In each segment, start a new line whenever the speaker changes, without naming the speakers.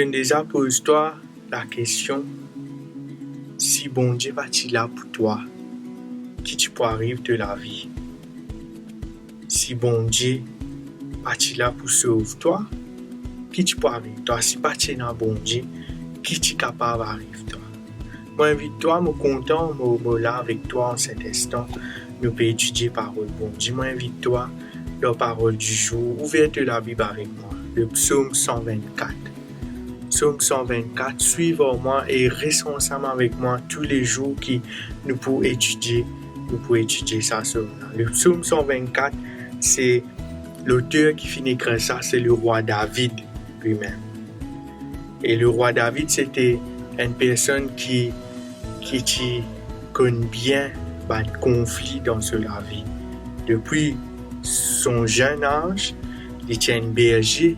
déjà pose-toi la question, si bon Dieu va-t-il là pour toi, qui tu peux arriver de la vie? Si bon Dieu va-t-il là pour sauver toi, qui tu peux arriver toi? Si pas tu es dans bon Dieu, qui tu es capable d'arriver toi? Moi, invite-toi, me content, me là avec toi en cet instant. Nous pouvons étudier parole bon Dieu. Moi, invite-toi, la parole du jour. Ouverte la Bible avec moi. Le psaume 124. Psaume 124, suivez-moi et restez ensemble avec moi tous les jours qui nous pouvons étudier ça psaume-là. Le psaume 124, c'est l'auteur qui finit d'écrire ça, c'est le roi David lui-même. Et le roi David, c'était une personne qui connaît bien le conflit dans la vie. Depuis son jeune âge, il était un berger.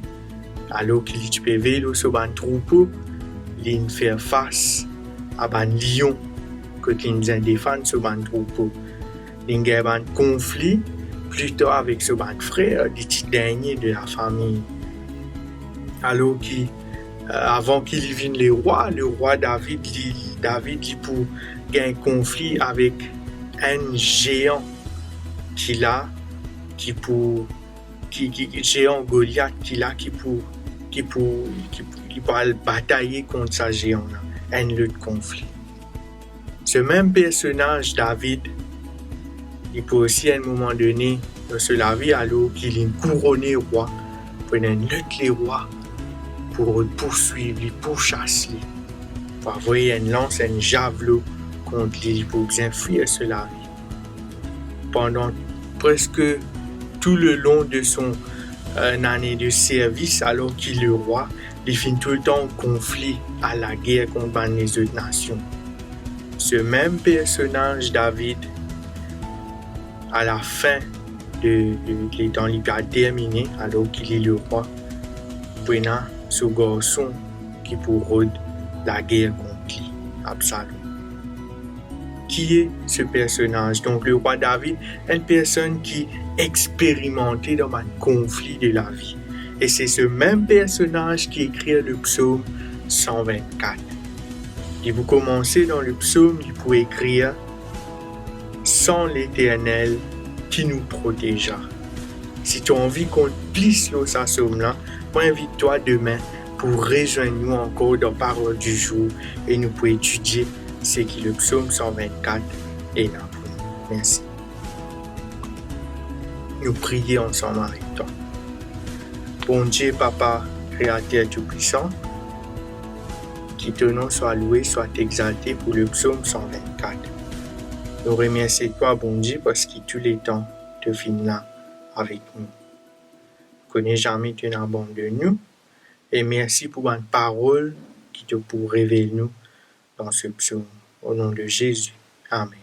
Alors qu'il peut vélo sur un troupeau, il fait face à un lion que qu'il défend sur un troupeau. Il y a un conflit plutôt avec son frère, le petit dernier de la famille. Alors avant qu'il vienne le roi David pour gagner un conflit avec un géant géant Goliath qui peut batailler contre ce géant-là, un lutte conflit. Ce même personnage, David, il peut aussi à un moment donné, dans la vie, alors qu'il est couronné roi, pour une lutte les rois, pour poursuivre, pour chasser, pour envoyer une lance, un javelot contre lui, pour bien fuir cela vie. Pendant presque tout le long de son année de service, alors qu'il est le roi, il finit tout le temps en conflit à la guerre contre les autres nations. Ce même personnage, David, à la fin de temps, il a terminé, alors qu'il est le roi, prenant ce garçon qui pour la guerre contre lui, Absalom. Qui est ce personnage? Donc le roi David, une personne qui expérimentait dans un conflit de la vie. Et c'est ce même personnage qui écrit le psaume 124. Et vous commencez dans le psaume, vous écrire « Sans l'Éternel qui nous protégera ». Si tu as envie qu'on glisse ce psaume-là, moi invite-toi demain pour rejoindre nous encore dans la parole du jour et nous pour étudier ce qui est le psaume 124 et là pour nous. Merci. Nous prions ensemble avec toi. Bon Dieu, Papa, Créateur Tout-Puissant, qui ton nom soit loué, soit exalté pour le psaume 124. Nous remercions toi, bon Dieu, parce que tous les temps, tu finis là avec nous. Connais jamais tu abandonnes nous. Et merci pour une parole qui te pour révéler nous dans ce psaume. Au nom de Jésus. Amen.